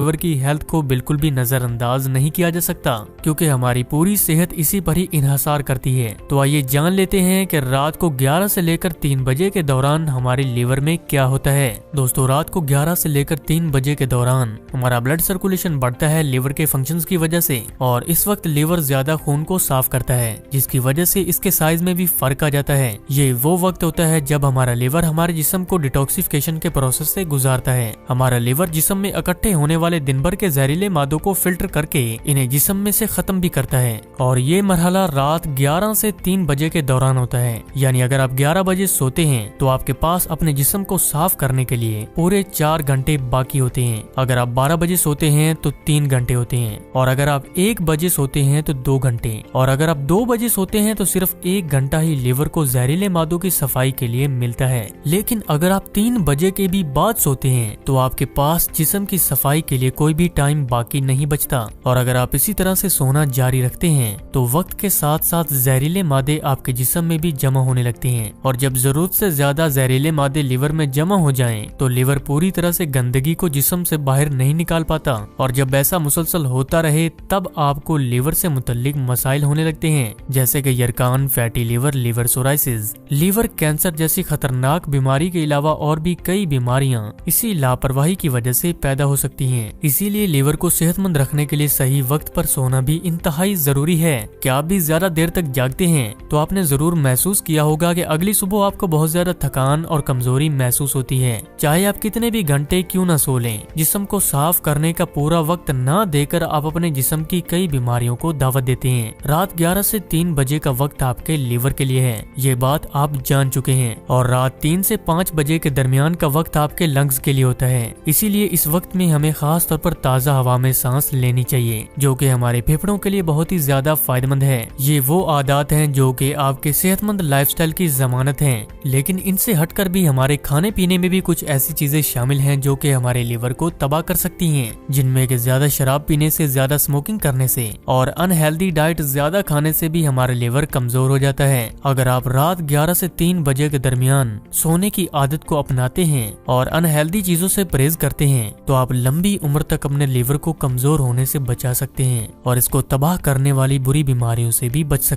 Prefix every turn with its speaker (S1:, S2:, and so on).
S1: Liver की health को बिल्कुल भी नजरअंदाज नहीं किया जा सकता, क्योंकि हमारी पूरी सेहत इसी पर ही इन्हसार करती है। तो आइए जान लेते हैं कि रात को 11 से लेकर 3 बजे के दौरान हमारे लीवर में क्या होता है। दोस्तों, रात को 11 से लेकर 3 बजे के दौरान हमारा ब्लड सर्कुलेशन बढ़ता है लीवर के फंक्शंस की वजह से, और इस वक्त लीवर ज्यादा खून को साफ करता है, जिसकी वजह से इसके साइज में भी फर्क आ जाता है। ये वो वक्त होता है जब हमारा लीवर हमारे जिस्म को डिटॉक्सिफिकेशन के प्रोसेस से गुजारता है। हमारा लीवर जिस्म में इकट्ठे होने वाले दिन भर के जहरीले मादों को फिल्टर करके इन्हें जिस्म में से खत्म भी करता है, और ये मरहला रात 11 से 3 बजे के दौरान होता है। यानी अगर आप 11 बजे सोते हैं तो आपके पास अपने जिस्म को साफ करने के लिए पूरे 4 घंटे बाकी होते हैं। अगर आप 12 बजे सोते हैं तो 3 घंटे होते हैं, और अगर आप 1 बजे सोते हैं तो 2 घंटे, और अगर आप 2 बजे सोते हैं तो सिर्फ 1 घंटा ही लीवर को जहरीले मादों की सफाई के लिए मिलता है। लेकिन अगर आप 3 बजे के भी बाद सोते हैं तो आपके पास जिस्म की सफाई के लिए कोई भी टाइम बाकी नहीं बचता, और अगर आप इसी तरह से सोना जारी रखते हैं तो वक्त के साथ साथ जहरीले मादे आपके जिस्म में भी जमा होने लगते हैं, और जब जरूरत से ज्यादा जहरीले मादे लीवर में जमा हो जाएं तो लीवर पूरी तरह से गंदगी को जिस्म से बाहर नहीं निकाल पाता, और जब ऐसा मुसलसल होता रहे तब आपको लीवर से मुतल्लिक मसाइल होने लगते हैं, जैसे कि यरकान, fatty liver, liver cirrhosis, liver cancer जैसी खतरनाक बीमारी के अलावा और भी कई बीमारियां इसी लापरवाही की वजह से पैदा हो सकती हैं। इसीलिए लीवर को सेहतमंद रखने के लिए सही वक्त पर सोना भी इंतहाई जरूरी है। क्या आप भी ज्यादा देर तक जागते हैं तो आपने जरूर महसूस किया होगा कि अगली सुबह आपको बहुत ज्यादा थकान और कमजोरी महसूस होती है, चाहे आप कितने भी घंटे क्यों न सो लें। जिस्म को साफ करने का पूरा वक्त न देकर आप अपने जिस्म की कई बीमारियों को दावत देते हैं। रात 11 से 3 बजे का वक्त आपके लीवर के लिए है, ये बात आप जान चुके हैं, और रात 3 से 5 बजे के दरमियान का वक्त आपके लंग्स के लिए होता है। इसीलिए इस वक्त में हमें खास तौर पर ताज़ा हवा में सांस लेनी चाहिए, जो कि हमारे फेफड़ों के लिए बहुत ही ज्यादा फायदेमंद है। ये वो आदत हैं जो कि आपके सेहतमंद लाइफस्टाइल की जमानत हैं, लेकिन इनसे हटकर भी हमारे खाने पीने में भी कुछ ऐसी चीजें शामिल हैं जो कि हमारे लीवर को तबाह कर सकती हैं, जिनमें कि ज्यादा शराब पीने से, ज्यादा स्मोकिंग करने से और अनहेल्दी डाइट ज्यादा खाने से भी हमारा लीवर कमजोर हो जाता है। अगर आप रात 11 से 3 बजे के दरमियान सोने की आदत को अपनाते हैं और अनहेल्दी चीजों से परहेज करते हैं तो आप लंबी उम्र तक अपने लीवर को कमजोर होने से बचा सकते हैं और इसको तबाह करने वाली बुरी बीमारियों से भी बच सकते हैं।